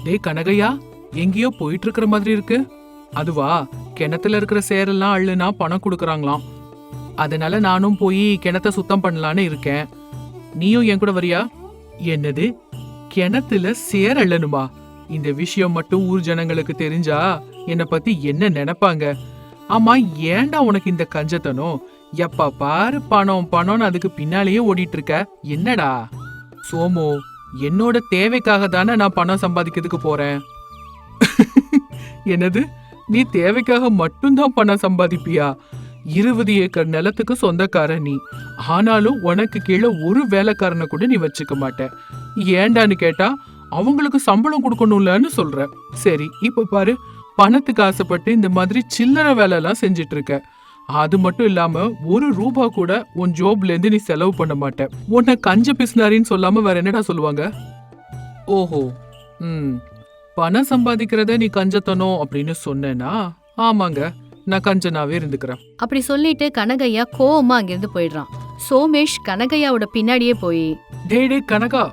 டேய் கனகையா, எங்கேயோ போயிட்டு இருக்கிற மாதிரி இருக்கு. அதுவா, கிணத்துல இருக்கிற சேரெல்லாம் அள்ளுனா பணம் கொடுக்கறாங்களாம். அதனால நானும் போய் கிணத்த சுத்தம் பண்ணலான்னு இருக்கேன். நீயும் என் கூட வரியா? என்னது, கிணத்துல சேர் அள்ளணுமா? இந்த விஷயம் மட்டும் ஊர் ஜனங்களுக்கு தெரிஞ்சா என்ன பத்தி என்ன நினைப்பாங்க? ஆமா, ஏன்டா உனக்கு இந்த கஞ்சத்தனம்? எப்ப பாரு பணம் பணம்னு அதுக்கு பின்னாலேயே ஓடிட்டு இருக்க. என்னடா சோமு, என்னோட தேவைக்காக தானே நான் பணம் சம்பாதிக்கிறதுக்கு போறேன். என்னது, நீ தேவைக்காக மட்டும்தான் பணம் சம்பாதிப்பியா? 20 ஏக்கர் நிலத்துக்கு சொந்தக்கார நீ. ஆனாலும் உனக்கு கீழே ஒரு வேலைக்காரனை கூட நீ வச்சுக்க மாட்ட. ஏண்டான்னு கேட்டா அவங்களுக்கு சம்பளம் கொடுக்கணும்லன்னு சொல்ற. சரி, இப்ப பாரு, பணத்துக்கு ஆசைப்பட்டு இந்த மாதிரி சில்லறை வேலை எல்லாம் செஞ்சிட்டு இருக்க. அது மட்டும் இல்லாம ₹1 கூட உன் ஜோப்ல இருந்து நீ செலவு பண்ண மாட்ட. உன்னை கஞ்ச பிசினாரின்னு சொல்லாம வேற என்னடா சொல்லுவாங்க? ஓஹோ, பணம் சம்பாதிக்கிறத நீ கஞ்சத்தனம் அப்படின்னு சொன்னேனா? ஆமாங்க, நான் கஞ்சனாவே இருந்துக்கிறேன். அப்படி சொல்லிட்டு கனகையா கோவமா அங்கிருந்து போயிடுறான். சோமேஷ் கனகையாவோட பின்னாடியே போய், டேய் கனகா,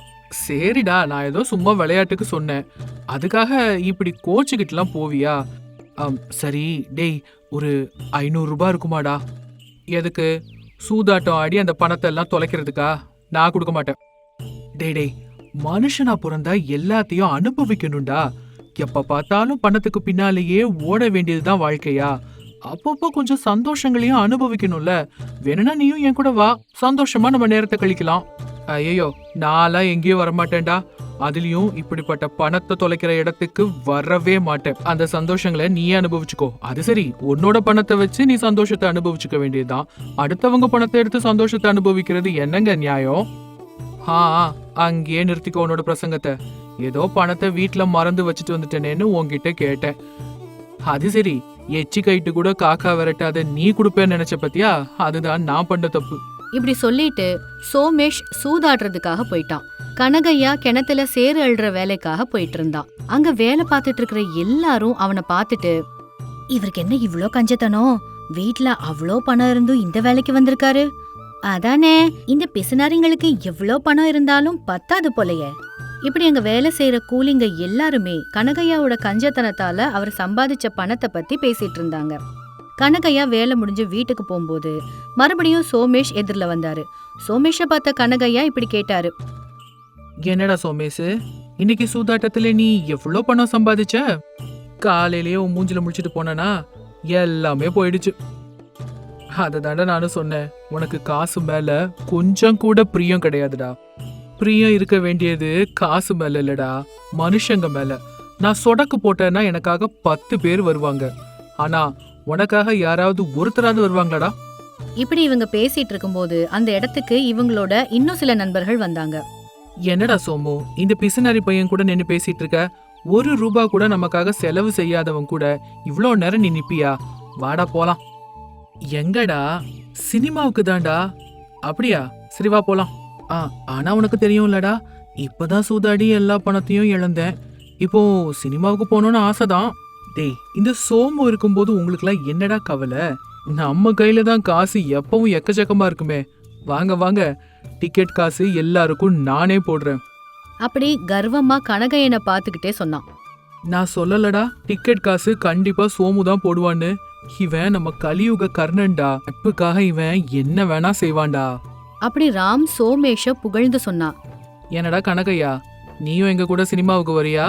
சரிடா, நான் ஏதோ சும்மா விளையாட்டுக்கு சொன்னேன், அதுக்காக இப்படி கோச்சுக்கிட்டுலாம் போவியா? சரி டேய், ஒரு ₹500 இருக்குமாடா? எதுக்கு? சூதாட்டம் ஆடி அந்த பணத்தை எல்லாம் தொலைக்கிறதுக்கா? நான் கொடுக்க மாட்டேன். டேய், மனுஷனா பிறந்தா எல்லாத்தையும் அனுபவிக்கணும்டா. எப்ப பார்த்தாலும் பணத்துக்கு பின்னாலேயே ஓட வேண்டியதுதான் வாழ்க்கையா? அப்பப்போ கொஞ்சம் சந்தோஷங்களையும் அனுபவிக்கணும்ல. வேணும்னா நீயும் என் கூட வா, சந்தோஷமா நம்ம நேரத்தை கழிக்கலாம். ஐயோ, நான்லாம் எங்கேயும் வரமாட்டேன்டா. அதுலயும் இப்படிப்பட்ட பணத்தை தொலைக்கிற இடத்துக்கு வரவே மாட்டேன். அந்த சந்தோஷங்களை நீயே அனுபவிச்சுக்கோ. அது சரி, உன்னோட பணத்தை வச்சு நீ சந்தோஷத்தை அனுபவிச்சுக்க வேண்டியதுதான். அடுத்தவங்க பணத்தை எடுத்து சந்தோஷத்தை அனுபவிக்கிறது என்னங்க நியாயம்? அங்கேயே நிறுத்திக்கோ உன்னோட பிரசங்கத்தை. ஏதோ பணத்தை வீட்டுல மறந்து வச்சுட்டு வந்துட்டேனேன்னு உன்கிட்ட கேட்டேன். அது சரி, எச்சி கைட்டு கூட காக்கா விரட்டாத நீ கொடுப்பேன்னு நினைச்ச பத்தியா? அதுதான் நான் பண்ண தப்பு. இப்படி சொல்லிட்டு சோமேஷ் சூதாடுறதுக்காக போயிட்டான். கனகையா கிணத்துல சேறு அழுற வேலைக்காக போயிட்டு இருந்தான். அங்க வேலை பார்த்துட்டு இருக்கிற எல்லாரும் அவனை பார்த்துட்டு, இவருக்கு என்ன இவ்ளோ கஞ்சத்தனம்? வீட்டுல அவ்வளோ பணம் இருந்தும் இந்த வேலைக்கு வந்திருக்காரு. அதானே, இந்த பிசுனாரிங்களுக்கு எவ்வளோ பணம் இருந்தாலும் பத்தாது போலயே. இப்படி அங்க வேலை செய்யற கூலிங்க எல்லாருமே கனகையாவோட கஞ்சத்தனத்தால அவர் சம்பாதிச்ச பணத்தை பத்தி பேசிட்டு இருந்தாங்க. கனகையா வேலை முடிஞ்சு வீட்டுக்கு போகும்போது மறுபடியும் சோமேஷ் எதிரில வந்தாரு. சோமேஷ பார்த்த கனகையா இப்படி கேட்டாரு, என்னடா சோமேஷ், இன்னைக்கு சூதாட்டத்துல நீ எவ்வளோ பணம் சம்பாதிச்ச? காலையிலேயே உன் மூஞ்சில முடிச்சிட்டு போனா எல்லாமே போயிடுச்சு. அததாண்டா நானும் சொன்னேன், உனக்கு காசு மேல கொஞ்சம் கூட பிரியம் கிடையாதுடா. பிரியம் இருக்க வேண்டியது காசு மேல இல்லடா, மனுஷங்க மேல. நான் சொடக்கு போட்டேன்னா எனக்காக 10 பேர் வருவாங்க. ஆனா உனக்காக யாராவது ஒருத்தராவது வருவாங்களாடா? இப்படி இவங்க பேசிட்டு இருக்கும்போது அந்த இடத்துக்கு இவங்களோட இன்னும் சில நண்பர்கள் வந்தாங்க. என்னடா சோமு, இந்த பிசுனாரி பையன் கூட நின்னு பேசிட்டு இருக்க? ₹1 கூட நமக்காக செலவு செய்யாதவன் கூட இவ்வளோ நேரம் நீ நிப்பியா? வாடா போலாம். எங்கடா? சினிமாவுக்கு தான்டா. அப்படியா? சரி வா போலாம். ஆனா உனக்கு தெரியும்லடா, இப்பதான் சூதாடி எல்லா பணத்தையும் இழந்தேன். இப்போ சினிமாவுக்கு போகணும்னு ஆசைதான். டேய், இந்த சோமு இருக்கும்போது உங்களுக்குலாம் என்னடா கவலை? நம்ம கையில தான் காசு எப்பவும் எக்கச்சக்கமா இருக்குமே. வாங்க வாங்க, டிக்கெட் காசு எல்லாருக்கும் நானே போடுறேன். அப்படி கர்வமா கனகையனை பார்த்துக்கிட்டே சொன்னான். நான் சொல்லலடா, டிக்கெட் காசு கண்டிப்பா சோமு தான் போடுவான்னு. இவன் நம்ம கலியுக கர்ணன்டா. நட்புக்காக இவன் என்ன வேணா செய்வான்டா. அப்படி ராம் சோமேஷ புகழ்ந்து சொன்னான். என்னடா கனகையா, நீயும் எங்க கூட சினிமாவுக்கு வரியா?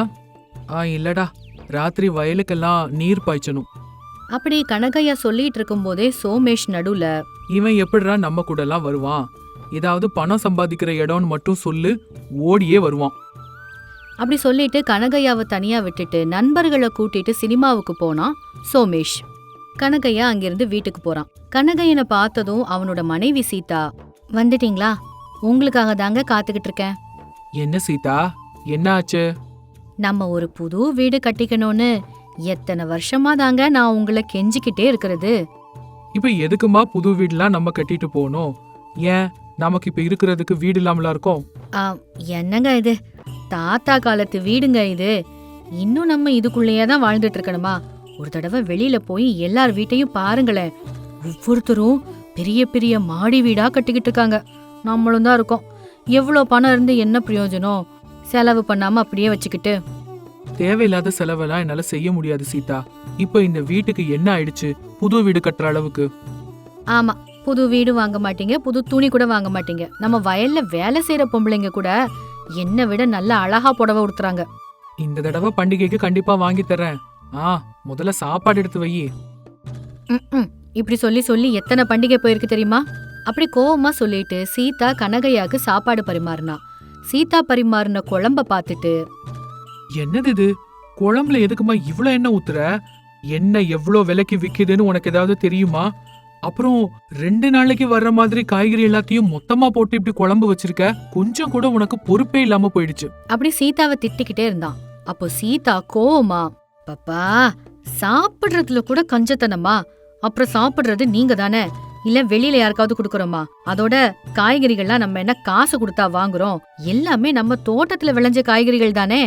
இல்லடா, ராத்திரி வயலுக்கெல்லாம் நீர் பாய்ச்சணும். அப்படி கனகையா சொல்லிட்டு இருக்கும் போதே சோமேஷ் நடுவுல, இவன் எப்படிடா நம்ம கூட எல்லாம் வருவான்? ஏதாவது பணம் சம்பாதிக்கிற இடம்னு மட்டும் சொல்லு, ஓடியே வருவான். அப்படி சொல்லிட்டு கனகையாவை தனியா விட்டுட்டு நண்பர்களை கூட்டிட்டு சினிமாவுக்கு போனான் சோமேஷ். கனகையா அங்கிருந்து வீட்டுக்கு போறான். கனகையனை பார்த்ததும் அவனோட மனைவி சீதா, வந்துட்டீங்களா? உங்களுக்காக தாங்க காத்துக்கிட்டு இருக்கேன். என்ன சீதா, என்ன ஆச்சு? நம்ம ஒரு புது வீடு கட்டிக்கணும்னு எத்தனை வருஷமா தாங்க நான் உங்களை கெஞ்சிக்கிட்டே இருக்கிறது. இப்ப எதுக்குமா புது வீடுலாம் நம்ம கட்டிட்டு போகணும்? ஏன், நமக்கு இப்ப இருக்கிறதுக்கு வீடு இல்லாமலா இருக்கோம்? என்னங்க இது, தாத்தா காலத்து வீடுங்க இது. இன்னும் நம்ம இதுக்குள்ளேயே தான் வாழ்ந்துட்டு இருக்கணுமா? ஒரு தடவை வெளியில போய் எல்லார் வீட்டையும் பாருங்களேன். ஒவ்வொருத்தரும் பெரிய பெரிய மாடி வீடா கட்டிக்கிட்டு இருக்காங்க. நம்மளும் தான் இருக்கோம். எவ்வளோ பணம் இருந்து என்ன பிரயோஜனம்? செலவு பண்ணாம அப்படியே வச்சுக்கிட்டு. தேவையில்லாத செலவெல்லாம் என்னால செய்ய முடியாது சீதா. இப்ப இந்த வீட்டுக்கு என்ன ஆயிடுச்சு? புது வீடு கட்டுற அளவுக்கு. ஆமா, புது வீடு வாங்க மாட்டீங்க, புது துணி கூட வாங்க மாட்டீங்க. நம்ம வயல்ல வேலை செய்யற பொம்பளைங்க கூட என்ன விட நல்ல அழகா புடவை உடுத்துறாங்க. இந்த தடவை பண்டிகைக்கு கண்டிப்பா வாங்கி தர்றேன். முதல்ல சாப்பாடு எடுத்து வை. இப்படி சொல்லி சொல்லி எத்தனை பண்டிகை போயிருக்கு தெரியுமா? அப்படி கோவமா சொல்லிட்டு சீதா கனகையாக்கு சாப்பாடு பரிமாறினா. சீதா பரிமாறின குழம்ப பார்த்துட்டு, என்னது இது? குழம்புல எதுக்குமா இவ்ளோ எண்ணெய் ஊத்துற? எண்ணெய் எவ்ளோ விலைக்கு விக்குதுன்னு உனக்கு ஏதாவது தெரியுமா? அப்புறம் 2 நாளைக்கு வர்ற மாதிரி காய்கறி எல்லாத்தையும் மொத்தமா போட்டு இப்படி குழம்பு வச்சிருக்க. கொஞ்சம் கூட உனக்கு பொறுப்பே இல்லாம போயிடுச்சு. அப்படி சீதாவை திட்டிக்கிட்டே இருந்தான். அப்போ சீதா கோவமா, பாப்பா சாப்பிடுறதுல கூட கஞ்சத்தனமா? அப்புறம் சாப்பிடுறது நீங்க தானே, இல்ல வெளியில யாருக்காவது குடுக்கறோமா? அதோட காய்கறிகள்லாம் நம்ம என்ன காசு கொடுத்தா வாங்குறோம்? எல்லாமே நம்ம தோட்டத்துல விளைஞ்ச காய்கறிகள் தானே.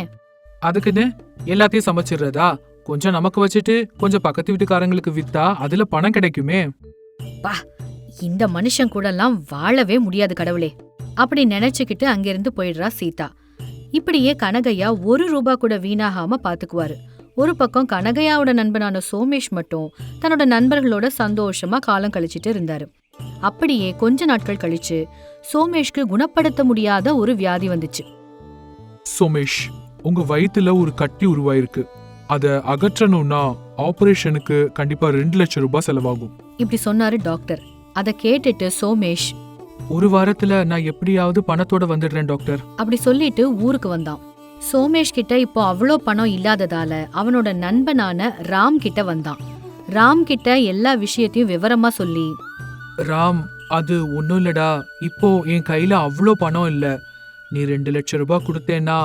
அதுக்குன்னு எல்லாத்தையும் சமைச்சிடுறதா? கொஞ்சம் நமக்கு வச்சுட்டு கொஞ்சம் பக்கத்து வீட்டுக்காரங்களுக்கு வித்தா அதுல பணம் கிடைக்குமே. இந்த மனுஷன் கூட எல்லாம் வாழவே முடியாது கடவுளே. அப்படி நினைச்சுக்கிட்டு அங்கிருந்து போயிடுறா சீதா. இப்படியே கனகையா 1 ரூபா கூட வீணாகாம பாத்துக்குவாரு. ஒரு பக்கம் கனகையாவோட நண்பனான சோமேஷ் மட்டும் தன்னோட நண்பர்களோட சந்தோஷமா காலம் கழிச்சிட்டு இருந்தாரு. அப்படியே கொஞ்ச நாட்கள் கழிச்சு சோமேஷ்க்கு குணப்படுத்த முடியாத ஒரு வியாதி வந்துச்சு. சோமேஷ், உங்க வயித்துல ஒரு கட்டி உருவாயிருக்கு. அத அகற்றணும்னா ஆபரேஷனுக்கு கண்டிப்பா 2 லட்சம் ரூபாய் செலவாகும். இப்படி சொன்னாரு டாக்டர். அத கேட்டுட்டு சோமேஷ், 1 வாரத்துல நான் எப்படியாவது பணத்தோட வந்துடுறேன் டாக்டர். அப்படி சொல்லிட்டு ஊருக்கு வந்தான். சோமேஷ் கிட்ட இப்போ அவ்வளோ பணம் இல்லாததால அவனோட நண்பனான ராம் கிட்ட வந்தான். ராம் கிட்ட எல்லா விஷயத்தையும் விவரமா சொல்லி, ராம், அது ஒன்னும் இல்லடா, இப்போ என் கையில அவ்வளோ பணம் இல்ல. நீ 2 லட்சம் ரூபாய் கொடுத்தேன்னா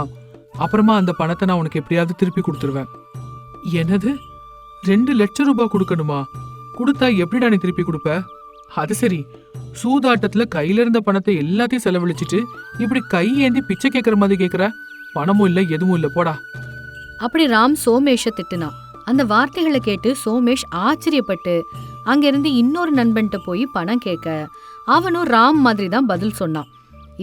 அப்புறமா அந்த பணத்தை நான் உனக்கு எப்படியாவது திருப்பி கொடுத்துருவேன். என்னது, 2 லட்சம் ரூபாய் கொடுக்கணுமா? கொடுத்தா எப்படிடா நீ திருப்பி கொடுப்ப? அது சரி, சூதாட்டத்துல கையில இருந்த பணத்தை எல்லாத்தையும் செலவழிச்சிட்டு இப்படி கை ஏந்தி பிச்சை கேட்கற மாதிரி கேட்கற? பணமும் இல்ல எதுவும் இல்ல, போடா. அப்படி ராம் சோமேஷ திட்டுனான். அந்த வார்த்தைகளை கேட்டு சோமேஷ் ஆச்சரியப்பட்டு அங்கிருந்து இன்னொரு நண்பன்கிட்ட போய் பணம் கேட்க அவனும் ராம் மாதிரி தான் பதில் சொன்னான்.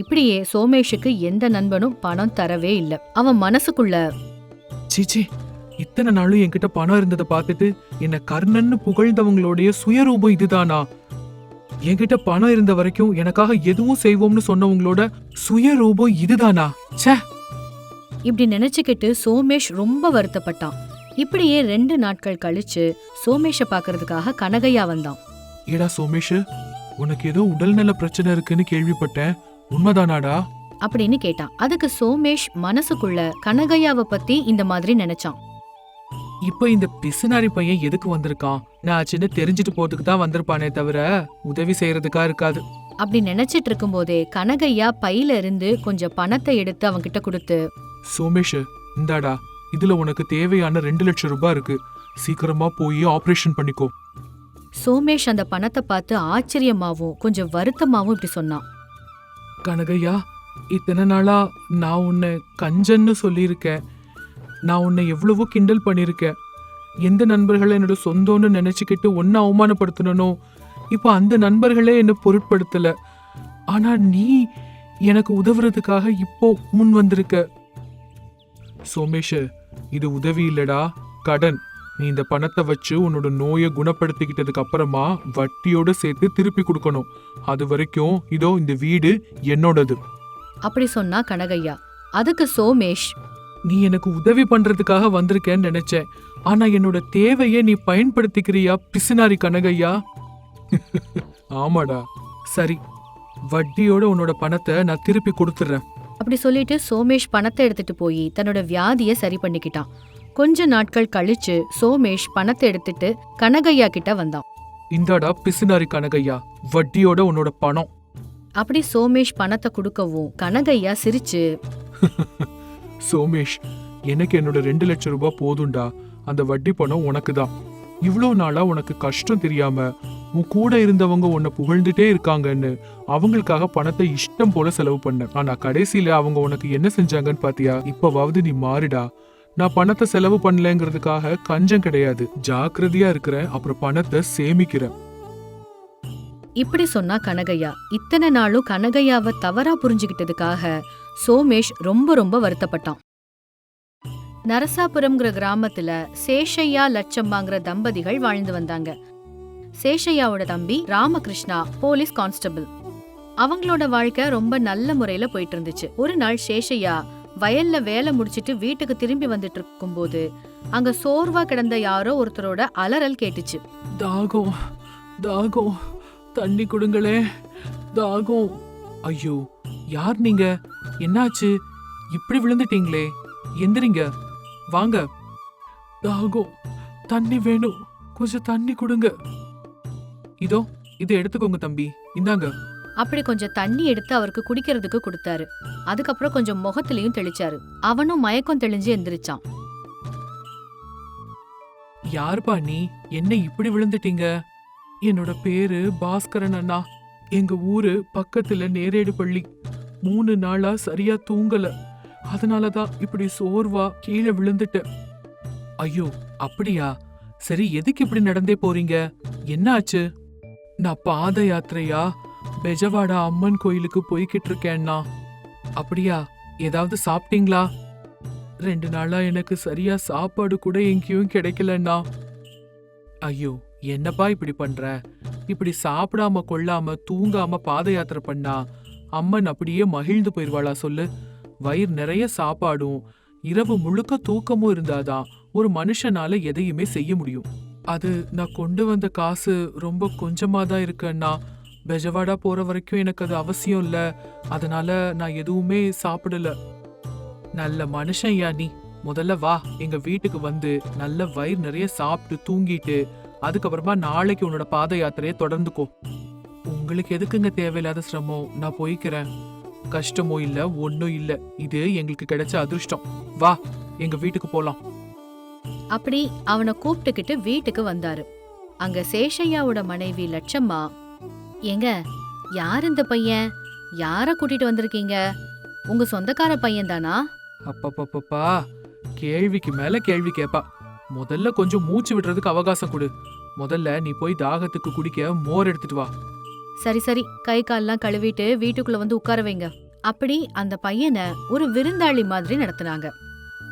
இப்படியே சோமேஷுக்கு எந்த நண்பனும் பணம் தரவே இல்லை. அவன் மனசுக்குள்ள, சீச்சி, இத்தனை நாளும் என்கிட்ட பணம் இருந்ததை பார்த்துட்டு என்ன கர்ணன்னு புகழ்ந்தவங்களுடைய சுயரூபம் இதுதானா? என்கிட்ட பணம் இருந்த வரைக்கும் எனக்காக எதுவும் செய்வோம்னு சொன்னவங்களோட சுயரூபம் இதுதானா? ச்சே. இப்படி நினைச்சுக்கிட்டு சோமேஷ் ரொம்ப வருத்தப்பட்டான். இப்படியே 2 நாட்கள் கழிச்சு சோமேஷ பாக்குறதுக்காக கனகையா வந்தான். ஏடா சோமேஷ், உனக்கு ஏதோ உடல்நல பிரச்சனை இருக்குன்னு கேள்விப்பட்டேன், உண்மைதானாடா? அப்படின்னு கேட்டான். அதுக்கு சோமேஷ் மனசுக்குள்ள கனகையாவை பத்தி இந்த மாதிரி நினைச்சான். இப்ப இந்த பிசுனாரி பையன் எதுக்கு வந்திருக்கான்? நான் சின்ன தெரிஞ்சுட்டு போறதுக்கு தான் வந்திருப்பானே தவிர உதவி செய்யறதுக்கா இருக்காது. அப்படி நினைச்சிட்டு இருக்கும் போதே கனகையா பையில இருந்து கொஞ்சம் பணத்தை எடுத்து அவன்கிட்ட கொடுத்து, சோமேஷ், இந்தாடா, இதுல உனக்கு தேவையான 2 லட்சம் ரூபாய் இருக்கு. சீக்கிரமா போய் ஆபரேஷன் பண்ணிக்கோ. சோமேஷ் அந்த பணத்தை பார்த்து ஆச்சரியமாவும் கொஞ்சம் வருத்தமாவும் இப்படி சொன்னான். கனகையா, இத்தனை நாளா நான் உன்னை கஞ்சன்னு சொல்லியிருக்கேன். நான் உன்னை எவ்வளவோ கிண்டல் பண்ணியிருக்கேன். எந்த நண்பர்களை என்னோட சொந்தம்னு நினைச்சுக்கிட்டு ஒன்ன அவமானப்படுத்தனோ, இப்ப அந்த நண்பர்களே என்ன பொருட்படுத்தல. ஆனா நீ எனக்கு உதவுறதுக்காக இப்போ முன் வந்திருக்க. சோமேஷ், இது உதவி இல்லடா, கடன். நீ இந்த பணத்தை வச்சு உன்னோட நோயை குணப்படுத்திக்கிட்டதுக்கு அப்புறமா வட்டியோட சேர்த்து திருப்பி கொடுக்கணும். அது வரைக்கும் இதோ இந்த வீடு என்னோடது. அப்படி சொன்னா கனகையா. அதுக்கு சோமேஷ், நீ எனக்கு உதவி பண்றதுக்காக வந்திருக்கேன்னு நினைச்சேன். ஆனா என்னோட தேவையை நீ பயன்படுத்திக்கிறியா பிசுனாரி கனகையா? ஆமாடா. சரி, வட்டியோட உன்னோட பணத்தை நான் திருப்பி கொடுத்துறேன். அப்படி சொல்லிட்டு சோமேஷ் பணத்தை எடுத்துட்டு போய் தன்னோட வியாதியை சரி பண்ணிக்கிட்டான். கொஞ்ச நாட்கள் கழிச்சு சோமேஷ் பணத்தை எடுத்துட்டு கனகையா கிட்ட வந்தான். இந்தாடா பிசுனாரி கனகையா, வட்டியோட உன்னோட பணம். அப்படி சோமேஷ் பணத்தை கொடுக்கவும் கனகையா சிரிச்சு, சோமேஷ், எனக்கு என்னோட 2 லட்சம் ரூபாய் போதும்டா. அந்த வட்டி பணம் உனக்கு தான். இவ்வளோ நாளா உனக்கு கஷ்டம் தெரியாம உன் கூட இருந்தவங்க உன்னை புகழ்ந்துட்டே இருக்காங்கன்னு அவங்களுக்காக பணத்தை இஷ்டம் போல செலவு பண்ண. ஆனா கடைசியில அவங்க உனக்கு என்ன செஞ்சாங்கன்னு பாத்தியா? இப்பவாவது நீ மாறிடா. நான் பணத்தை செலவு பண்ணலங்கிறதுக்காக கஞ்சம் கிடையாது, ஜாக்கிரதையா இருக்கிறேன். அப்புறம் பணத்தை சேமிக்கிறேன். இப்படி சொன்னா கனகையா. இத்தனை நாளும் கனகையாவை தவறா புரிஞ்சுக்கிட்டதுக்காக சோமேஷ் ரொம்ப ரொம்ப வருத்தப்பட்டான். நரசாபுரம்ங்கிற கிராமத்துல சேஷையா லட்சம்மாங்கிற தம்பதிகள் வாழ்ந்து வந்தாங்க. சேஷையாவோட தம்பி ராமகிருஷ்ணா போலீஸ் கான்ஸ்டபிள். அவங்களோட வாழ்க்கை ரொம்ப நல்ல முறையில போயிட்டு இருந்துச்சு. ஒரு நாள் சேஷையா வயல்ல வேலை முடிச்சிட்டு வீட்டுக்கு திரும்பி வந்துட்டு இருக்கும்போது அங்க சோர்வா கிடந்த யாரோ ஒருத்தரோட அலறல் கேட்டுச்சு. தாகம் தாகம், தண்ணி கொடுங்களே, தாகம். ஐயோ, யார் நீங்க? என்னாச்சு? இப்படி விழுந்துட்டீங்களே, எந்திரிங்க, வாங்க. தாகம், தண்ணி வேணும், கொஞ்சம் தண்ணி கொடுங்க. இதோ இதை எடுத்துக்கோங்க தம்பி, இந்தாங்க. அப்படி கொஞ்சம் தண்ணி எடுத்து அவருக்கு குடிக்கிறதுக்கு கொடுத்தாரு. அதுக்கப்புறம் கொஞ்சம் முகத்திலையும் தெளிச்சாரு. அவனும் மயக்கம் தெளிஞ்சு எந்திரிச்சான். யாருப்பா நீ? என்ன இப்படி விழுந்துட்டீங்க? என்னோட பேரு பாஸ்கரன் அண்ணா. எங்க ஊரு பக்கத்துல நேரேடு பள்ளி. 3 நாளா சரியா தூங்கல, அதனாலதான் இப்படி சோர்வா கீழே விழுந்துட்டேன். ஐயோ, அப்படியா? சரி, எதுக்கு இப்படி நடந்தே போறீங்க? என்ன ஆச்சு? நான் பாத யாத்திரையா பெஜவாடா அம்மன் கோயிலுக்கு போய்கிட்டு இருக்கேன்னா. அப்படியா? ஏதாவது சாப்பிட்டீங்களா? 2 நாளா எனக்கு சரியா சாப்பாடு கூட எங்கேயும் கிடைக்கலன்னா. ஐயோ, என்னப்பா இப்படி பண்ற? இப்படி சாப்பிடாம கொள்ளாம தூங்காம பாத யாத்திரை பண்ணா அம்மன் அப்படியே மகிழ்ந்து போயிருவாளா சொல்லு? வயிறு நிறைய சாப்பாடும் இரவு முழுக்க தூக்கமும் இருந்தாதான் ஒரு மனுஷனால எதையுமே செய்ய முடியும். அது நான் கொண்டு வந்த காசு ரொம்ப கொஞ்சமா தான் இருக்குன்னா. பெஜவாடா போற வரைக்கும் எனக்கு அது அவசியம் இல்ல, அதனால நான் எதுவுமே சாப்பிடல. நல்ல மனுஷன் யா நீ. முதல்ல வா, எங்க வீட்டுக்கு வந்து நல்ல வயிறு நிறைய சாப்பிட்டு தூங்கிட்டு அதுக்கப்புறமா நாளைக்கு உன்னோட பாத யாத்திரையை தொடர்ந்துக்கோ. உங்களுக்கு எதுக்குங்க தேவையில்லாத சிரமம்? நான் போய்க்கிறேன். கஷ்டமோ இல்ல, ஒன்னும் இல்ல, இது எங்களுக்கு கிடைச்ச அதிர்ஷ்டம். வா, எங்க வீட்டுக்கு போலாம். அப்படி அவனை கூப்பிட்டுக்கிட்டு வீட்டுக்கு வந்தாரு. அங்க சேஷையாவோட மனைவி லட்சம்மா, ஏங்க, யார் இந்த பையன்? யார கூட்டிட்டு வந்திருக்கீங்க? உங்க சொந்தக்கார பையன் தானா? அப்பப்பப்பா, கேள்விக்கு மேல கேள்வி கேப்பா. முதல்ல கொஞ்சம் மூச்சு விடுறதுக்கு அவகாசம் கொடு. முதல்ல நீ போய் தாகத்துக்கு குடிக்க மோர் எடுத்துட்டு வா. சரி சரி, கை கால்லாம் கழுவிட்டு வீட்டுக்குள்ள வந்து உட்கார வைங்க. அப்படி அந்த பையனை ஒரு விருந்தாளி மாதிரி நடத்துனாங்க.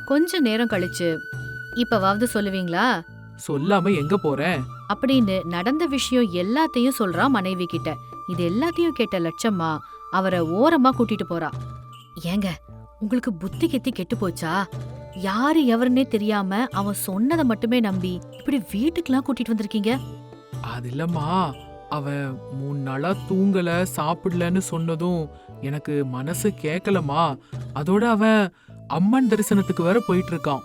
கொஞ்ச நேரம் கழிச்சு, இப்பவாவது சொல்லுவீங்களா? சொல்லாம எங்க போறேன் அப்படின்னு நடந்த விஷயம் எல்லாத்தையும் சொல்றான் மனைவி கிட்ட. இது எல்லாத்தையும் கேட்ட லட்சம்மா அவரை ஓரமா கூட்டிட்டு போறா. ஏங்க, உங்களுக்கு புத்தி கெத்தி கெட்டு போச்சா? யாரு எவருன்னே தெரியாம அவன் சொன்னதை மட்டுமே நம்பி இப்படி வீட்டுக்கெல்லாம் கூட்டிட்டு வந்திருக்கீங்க? அது இல்லம்மா, அவன் 3 நாளா தூங்கல சாப்பிடலன்னு சொன்னதும் எனக்கு மனசு கேட்கலமா. அதோட அவன் அம்மன் தரிசனத்துக்கு வேற போயிட்டு இருக்கான்.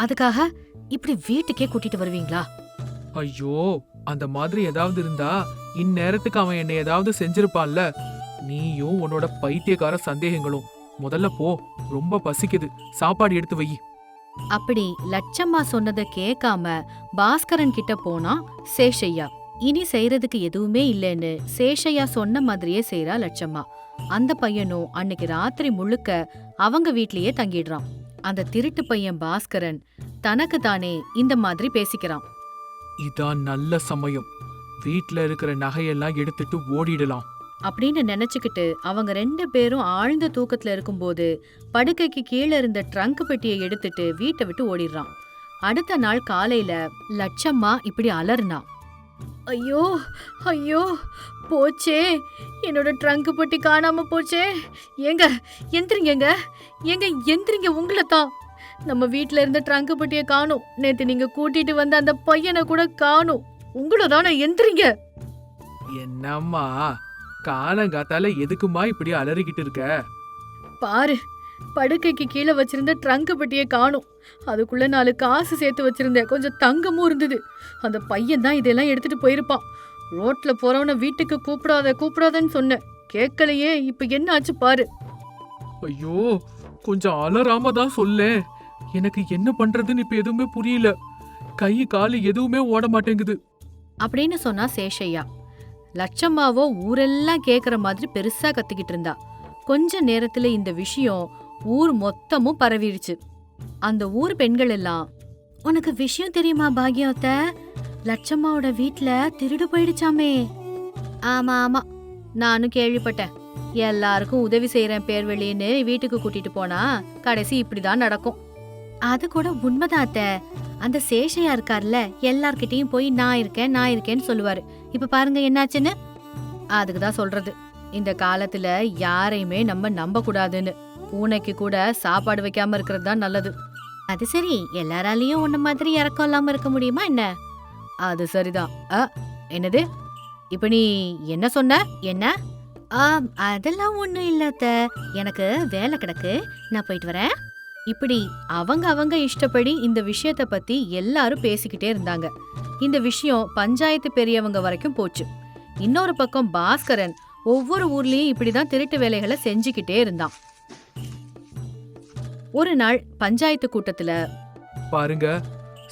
அதுக்காக இப்படி வீட்டுக்கே கூட்டிட்டு வருவீங்களா? ஐயோ, அந்த மாதிரி ஏதாவது இருந்தா இந்நேரத்துக்கு அவன் என்னை ஏதாவது செஞ்சிருப்பான்ல. நீயும் உன்னோட பைத்தியக்கார சந்தேகங்களும். முதல்ல போ, ரொம்ப பசிக்குது, சாப்பாடு எடுத்து வை. அப்படி லட்சம்மா சொன்னதை கேட்காம பாஸ்கரன் கிட்ட போனா சேஷையா. இனி செய்யறதுக்கு எதுவுமே இல்லைன்னு சேஷையா சொன்ன மாதிரியே செய்யறா லட்சம்மா. அந்த பையனும் அன்னைக்கு ராத்திரி முழுக்க அவங்க வீட்லயே தங்கிடுறான். அந்த திருட்டு பையன் பாஸ்கரன் தனக்கு தானே இந்த மாதிரி பேசிக்கிறான். இதான் நல்ல சமயம், வீட்ல இருக்கிற நகையெல்லாம் எடுத்துட்டு ஓடிடலாம் அப்படின்னு நினைச்சுக்கிட்டு அவங்க 2 பேரும் ஆழ்ந்த தூக்கத்துல இருக்கும்போது படுக்கைக்கு கீழே இருந்த ட்ரங்க் பெட்டியை எடுத்துட்டு வீட்டை விட்டு ஓடிடுறான். அடுத்த நாள் காலையில லட்சம்மா இப்படி அலர்னா, ஐயோ ஐயோ, போச்சே, என்னோட ட்ரங்க் பெட்டி காணாம போச்சே. ஏங்க எந்திரிங்க, ஏங்க எந்திரிங்க, உங்களை தான். நம்ம வீட்டுல இருந்த ட்ரங்க் பெட்டியை காணும். நேத்து நீங்க கூட்டிட்டு வந்த அந்த பையனை கூட காணும். உங்களை தானே, எந்திரிங்க. என்னம்மா காலங்காத்தால எதுக்குமா இப்படி அலறிக்கிட்டு இருக்க? பாரு, படுக்கைக்கு கீழே வச்சிருந்த ட்ரங்க் பெட்டியை காணும். அதுக்குள்ள 4 காசு சேர்த்து வச்சிருந்தேன், கொஞ்சம் தங்கமும் இருந்தது. அந்த பையன் தான் இதெல்லாம் எடுத்துட்டு போயிருப்பான். ரோட்ல போறவன வீட்டுக்கு கூப்பிடாதன்னு சொன்னேன், கேட்கலையே. இப்ப என்ன ஆச்சு பாரு. ஐயோ, கொஞ்சம் அலறாம தான் சொல்லேன். எனக்கு என்ன பண்றதுன்னு இப்ப எதுவுமே புரியல. கை காலு எதுவுமே ஓட மாட்டேங்குது அப்படின்னு சொன்னா சேஷையா. லட்சம்மாவோ ஊரெல்லாம் கேக்குற மாதிரி பெருசா கத்திக்கிட்டு இருந்தா. கொஞ்ச நேரத்துல இந்த விஷயம் ஊர் மொத்தமும் பரவிடுச்சு. அந்த ஊர் பெண்கள் எல்லாம், உனக்கு விஷயம் தெரியுமா பாக்யவத்த? லட்சம்மாவோட வீட்ல திருடு போயிடுச்சாமே. ஆமா ஆமா, நானும் கேள்விப்பட்டேன். எல்லாருக்கும் உதவி செய்யறேன் பேர் வெளியேன்னு வீட்டுக்கு கூட்டிட்டு போனா கடைசி இப்படிதான் நடக்கும். அது கூட உண்மைதான் அத்தை. அந்த சேஷையா இருக்கார்ல, எல்லார்கிட்டயும் போய் நான் இருக்கேன்னு சொல்லுவாரு. இப்ப பாருங்க என்னாச்சுன்னு. அதுக்குதான் சொல்றது, இந்த காலத்துல யாரையுமே நம்ம நம்ப கூடாதுன்னு. பூனைக்கு கூட சாப்பாடு வைக்காம இருக்கிறது தான் நல்லது. அது சரி, எல்லாராலையும் உன்ன மாதிரி இறக்கம் இல்லாம இருக்க முடியுமா என்ன? அது சரிதான். என்னது? இப்ப நீ என்ன சொன்ன? என்ன? அதெல்லாம் ஒண்ணும் இல்ல அத்தை. எனக்கு வேலை கிடக்கு, நான் போயிட்டு வரேன். இப்படி அவங்க இஷ்டப்படி இந்த விஷயத்த பத்தி எல்லாரும் பேசிக்கிட்டே இருந்தாங்க. இந்த விஷயம் பஞ்சாயத்து பெரியவங்க வரைக்கும் போச்சு. இன்னொரு பக்கம் பாஸ்கரன் ஒவ்வொரு ஊர்லயும் இப்படிதான் திருட்டு வேலைகளை செஞ்சுக்கிட்டே இருந்தான். ஒரு நாள் பஞ்சாயத்து கூட்டத்துல, பாருங்க,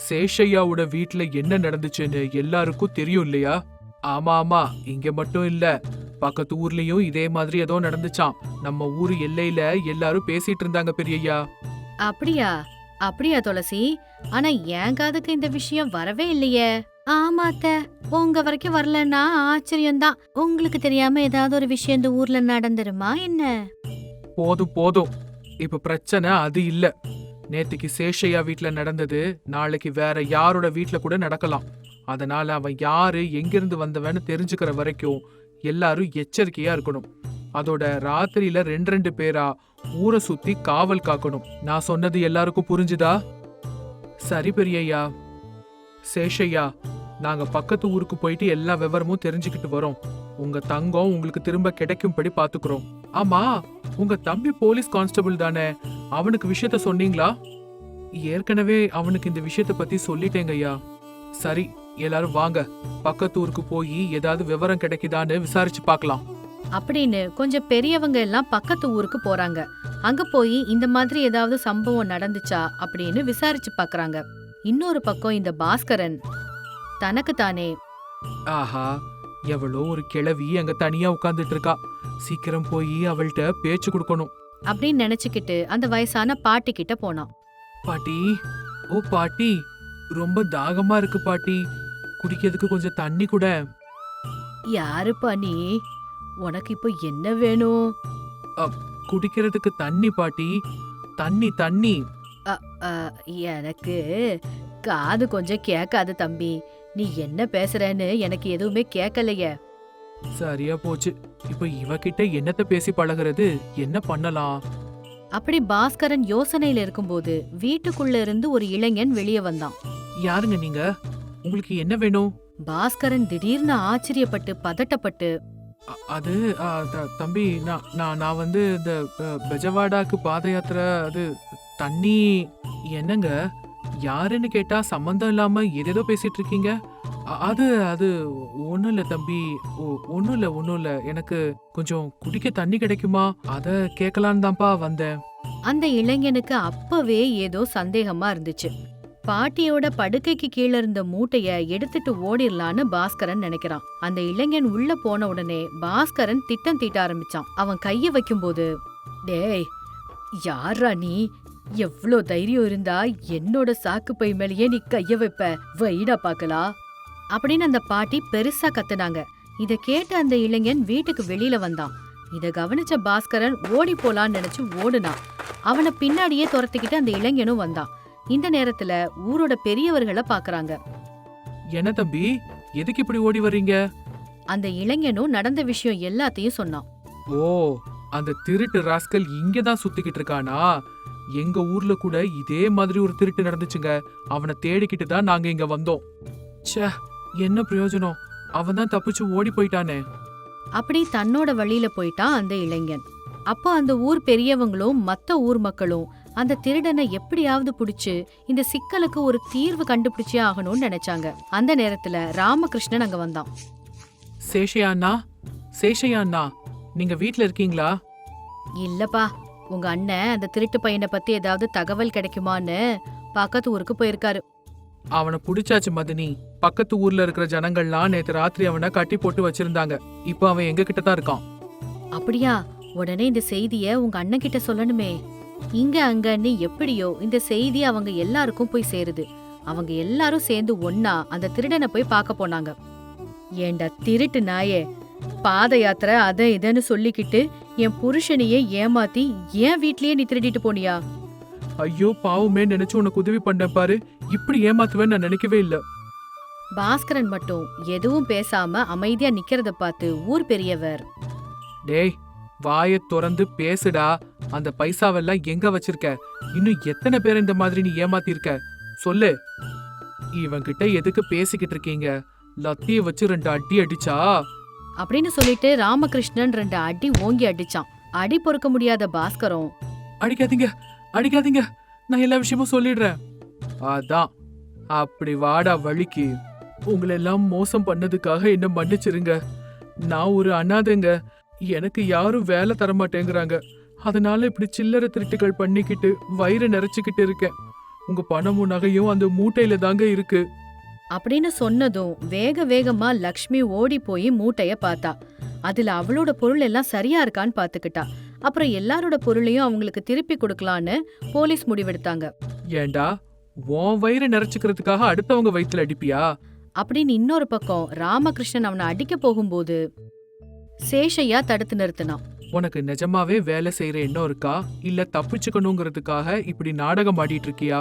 சேஷையாவோட வீட்ல என்ன நடந்துச்சுன்னு எல்லாருக்கும் தெரியும் இல்லையா? ஆமா, இங்க மட்டும் இல்ல, பக்கத்து ஊர்லயும் இதே மாதிரி ஏதோ நடந்துச்சாம். நம்ம ஊரு எல்லையில எல்லாரும் பேசிட்டு இருந்தாங்க பெரியய்யா. அப்படியா? அப்படியா துளசி? ஆனா என் காதுக்கு இந்த விஷயம் வரவே இல்லையே. ஆமா அத்தை, உங்க வரைக்கும் வரலன்னா ஆச்சரியம்தான். உங்களுக்கு தெரியாம ஏதாவது ஒரு விஷயம் இந்த ஊர்ல நடந்துருமா என்ன? போதும், இப்ப பிரச்சனை அது இல்ல. நேத்துக்கு சேஷையா வீட்ல நடந்தது நாளைக்கு வேற யாரோட வீட்ல கூட நடக்கலாம். அதனால அவன் யாரு, எங்கிருந்து வந்தவன்னு தெரிஞ்சுக்கிற வரைக்கும் எல்லாரும் எச்சரிக்கையா இருக்கணும். அதோட ராத்திரியில 2 பேரா ஊரை சுத்தி காவல் காக்கணும். நான் சொன்னது எல்லாருக்கும் புரிஞ்சுதா? சரி பெரியய்யா. சேஷையா, நாங்க பக்கத்து ஊருக்கு போயிட்டு எல்லா விவரமும் தெரிஞ்சுக்கிட்டு வரோம். உங்க தங்கம் உங்களுக்கு திரும்ப கிடைக்கும்படி பாத்துக்கிறோம். ஆமா, உங்க தம்பி போலீஸ் கான்ஸ்டபிள் தானே, அவனுக்கு விஷயத்த சொன்னீங்களா? ஏற்கனவே அவனுக்கு இந்த விஷயத்த பத்தி சொல்லிட்டேங்கய்யா. சரி, எல்லாரும் வாங்க, பக்கத்து ஊருக்கு போய் ஏதாவது விவரம் கிடைக்குதான்னு விசாரிச்சு பார்க்கலாம் அப்படின்னு கொஞ்சம் பெரியவங்க எல்லாம் பக்கத்து ஊருக்கு போறாங்க. அங்க போய் இந்த மாதிரி ஏதாவது சம்பவம் நடந்துச்சா அப்படின்னு விசாரிச்சு பாக்குறாங்க. இன்னொரு பக்கம் இந்த பாஸ்கரன் தனக்கு தானே, ஆஹா, எவ்வளோ ஒரு கிழவி அங்க தனியா உட்கார்ந்துட்டு இருக்கா, சீக்கிரம் போய் அவள்கிட்ட பேச்சு கொடுக்கணும் அப்படின்னு நினைச்சுக்கிட்டு அந்த வயசான பாட்டி கிட்ட போனான். பாட்டி, ஓ பாட்டி, ரொம்ப தாகமா இருக்கு பாட்டி, குடிக்கிறதுக்கு கொஞ்சம் தண்ணி கூட. யாருப்பா நீ? உனக்கு இப்போ என்ன வேணும்? குடிக்கிறதுக்கு தண்ணி பாட்டி, தண்ணி. எனக்கு காது கொஞ்சம் கேட்காது தம்பி. நீ என்ன பேசுறன்னு எனக்கு எதுவுமே கேட்கலையே. சரியா போச்சு. இப்ப இவகிட்ட என்னத்த பேசி பழகிறது, என்ன பண்ணலாம்? அப்படி பாஸ்கரன் யோசனையில இருக்கும்போது வீட்டுக்குள்ள இருந்து ஒரு இளைஞன் வெளியே வந்தான். யாருங்க நீங்க? உங்களுக்கு என்ன வேணும்? பாஸ்கரன் திடீர்னு ஆச்சரியப்பட்டு பதட்டப்பட்டு, அது தம்பி, நான் வந்து இந்த பெஜவாடாக்கு பாத யாத்திரை, அது தண்ணி. என்னங்க, யாருன்னு கேட்டா சம்பந்தம் இல்லாம ஏதேதோ பேசிட்டு இருக்கீங்க. அது அது ஒண்ணும் இல்ல தம்பி, ஒண்ணும் இல்ல, எனக்கு கொஞ்சம் குடிக்க தண்ணி கிடைக்குமா, அத கேட்கலான்னு தான்ப்பா வந்தேன். அந்த இளைஞனுக்கு அப்பவே ஏதோ சந்தேகமா இருந்துச்சு. பாட்டியோட படுக்கைக்கு கீழ இருந்த மூட்டைய எடுத்துட்டு ஓடிரலான்னு பாஸ்கரன் நினைக்கிறான். அந்த இளைஞன் உள்ள போன உடனே பாஸ்கரன் திட்டம் தீட்ட ஆரம்பிச்சான். அவன் கைய வைக்கும்போது, டேய், யாரா நீ? எவ்ளோ தைரியம் இருந்தா என்னோட சாக்கு பை மேலேயே நீ கைய வைப்ப? வைடா பாக்கலாம் அப்படின்னு அந்த பாட்டி பெருசா கத்துனாங்க. இத கேட்ட அந்த இளைஞன் வீட்டுக்கு வெளியில வந்தான். இத கவனிச்ச பாஸ்கரன் ஓடி போலான்னு நினைச்சு ஓடுனான். அவனை பின்னாடியே துரத்திக்கிட்டு அந்த இளைஞனும் வந்தான். இந்த நேரத்துல ஊரோட பெரியவர்களை பாக்குறாங்க. என்ன தம்பி, எதுக்கு இப்படி ஓடி வர்றீங்க? அந்த இளைஞனும் நடந்த விஷயம் எல்லாத்தையும் சொன்னான். ஓ, அந்த திருட்டு ராஸ்கல் இங்கதான் சுத்திக்கிட்டு இருக்கானா? எங்க ஊர்ல கூட இதே மாதிரி ஒரு திருட்டு நடந்துச்சுங்க. அவனை தேடிக்கிட்டு தான் நாங்க இங்க வந்தோம். ச்சே, என்ன பிரயோஜனம், அவன் தான் தப்பிச்சு ஓடி போயிட்டானே. அப்படி தன்னோட வழியில போயிட்டான் அந்த இளைஞன். அப்போ அந்த ஊர் பெரியவங்களும் மத்த ஊர் மக்களும் அந்த திருடனை எப்படியாவது புடிச்சு இந்த சிக்கலுக்கு ஒரு தீர்வு கண்டுபிடிச்சே ஆகணும்னு நினைச்சாங்க. அந்த நேரத்துல ராமகிருஷ்ணன் அங்க வந்தான். சேஷையா அண்ணா, நீங்க வீட்ல இருக்கீங்களா? இல்லப்பா, உங்க அண்ணன் அந்த திருட்டு பையனை பத்தி ஏதாவது தகவல் கிடைக்குமான்னு பக்கத்து ஊருக்கு போயிருக்காரு. அவனை புடிச்சாச்சு மதினி. பக்கத்து ஊர்ல இருக்கிற ஜனங்கள்லாம் நேத்து ராத்திரி அவனை கட்டி போட்டு வச்சிருந்தாங்க. இப்போ அவன் எங்க கிட்ட தான் இருக்கான். அப்படியா? உடனே இந்த செய்திய உங்க அண்ணன் கிட்ட சொல்லணுமே. இங்க அங்கன்னு எப்படியோ இந்த செய்தி அவங்க எல்லாருக்கும் போய் சேருது. அவங்க எல்லாரும் சேர்ந்து ஒன்னா அந்த திருடனை போய் பார்க்க போனாங்க. ஏண்டா திருட்டு நாயே, பாத யாத்திரை அத இதன்னு சொல்லிக்கிட்டு என் புருஷனையே ஏமாத்தி என் வீட்லயே நீ திருடிட்டு போனியா? ஐயோ பாவமே நினைச்சு உனக்கு உதவி பண்ண பாரு. இப்படி ஏமாத்துவேன்னு நான் நினைக்கவே இல்ல. பாஸ்கரன் மட்டும் எதுவும் பேசாம அமைதியா நிக்கிறத பார்த்து ஊர் பெரியவர், டேய் வாயை திறந்து பேசுடா. அந்த பைசாவெல்லாம் எங்க வச்சிருக்க? இன்னும் எத்தனை பேர் இந்த மாதிரி நீ ஏமாத்திருக்க சொல்லு. இவன்கிட்ட எதுக்கு பேசிக்கிட்டு இருக்கீங்க? லத்திய வச்சு 2 அடி அடிச்சா? அப்படின்னு சொல்லிட்டு ராமகிருஷ்ணன் 2 அடி ஓங்கி அடிச்சான். அடி பொறுக்க முடியாத பாஸ்கரும், அடிக்காதீங்க அடிக்காதீங்க, நான் எல்லா விஷயமும் சொல்லிடுறேன். அதான் அப்படி வாடா வழிக்கு. உங்களை எல்லாம் மோசம் பண்ணதுக்காக என்ன மன்னிச்சிருங்க. நான் ஒரு அனாதைங்க. எனக்கு யாரும் வேலை தர மாட்டேங்கிறாங்க. அதனால இப்படி சில்லறை திருட்டுகள் பண்ணிக்கிட்டு வயிறு நிறைச்சுக்கிட்டு இருக்கேன். உங்க பணமும் நகையும் அந்த மூட்டையில தாங்க இருக்கு. அப்படின்னு சொன்னதும் வேக வேகமா லக்ஷ்மி ஓடி போய் மூட்டைய பார்த்தா. அதுல அவளோட பொருள் எல்லாம் சரியா இருக்கான்னு பாத்துக்கிட்டா. அப்புறம் எல்லாரோட பொருளையும் அவங்களுக்கு திருப்பி கொடுக்கலான்னு போலீஸ் முடிவெடுத்தாங்க. ஏண்டா உன் வயிறு நிறைச்சுக்கிறதுக்காக அடுத்தவங்க வயித்துல அடிப்பியா? அப்படின்னு இன்னொரு பக்கம் ராமகிருஷ்ணன் அவனை அடிக்க போகும்போது சேஷையா தடுத்து நிறுத்தினான். உனக்கு நிஜமாவே வேலை செய்யற எண்ணம் இருக்கா, இல்ல தப்பிச்சுக்கணுங்கிறதுக்காக இப்படி நாடகம் ஆடிட்டு இருக்கியா?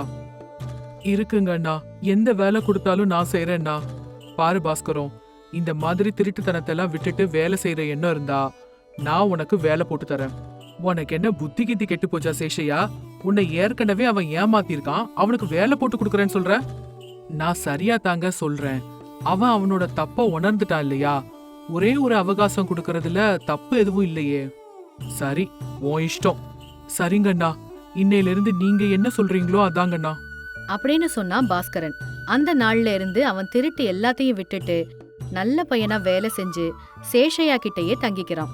இருக்குங்க அண்ணா, எந்த வேலை கொடுத்தாலும் நான் செய்யறேன்னா. பாரு பாஸ்கரம், இந்த மாதிரி திருட்டுத்தனத்தெல்லாம் விட்டுட்டு வேலை செய்யற எண்ணம் இருந்தா நான் உனக்கு வேலை போட்டு தரேன். உனக்கு என்ன புத்தி கித்தி கெட்டு போச்சா சேஷையா? உன்னை ஏற்கனவே அவன் ஏமாத்திருக்கான், அவனுக்கு வேலை போட்டு கொடுக்கறேன்னு சொல்ற? நான் சரியா தாங்க சொல்றேன். அவன் அவனோட தப்ப உணர்ந்துட்டான் இல்லையா? ஒரே ஒரு அவகாசம் கொடுக்கறதுல தப்பு எதுவும் இல்லையே. சரி, உன் இஷ்டம். சரிங்கண்ணா, இன்னையில இருந்து நீங்க என்ன சொல்றீங்களோ அதாங்கண்ணா. அப்படின்னு சொன்னான் பாஸ்கரன். அந்த நாள்ல இருந்து அவன் திருட்டு எல்லாத்தையும் விட்டுட்டு நல்ல பையனா வேலை செஞ்சு சேஷையா கிட்டயே தங்கிக்கிறான்.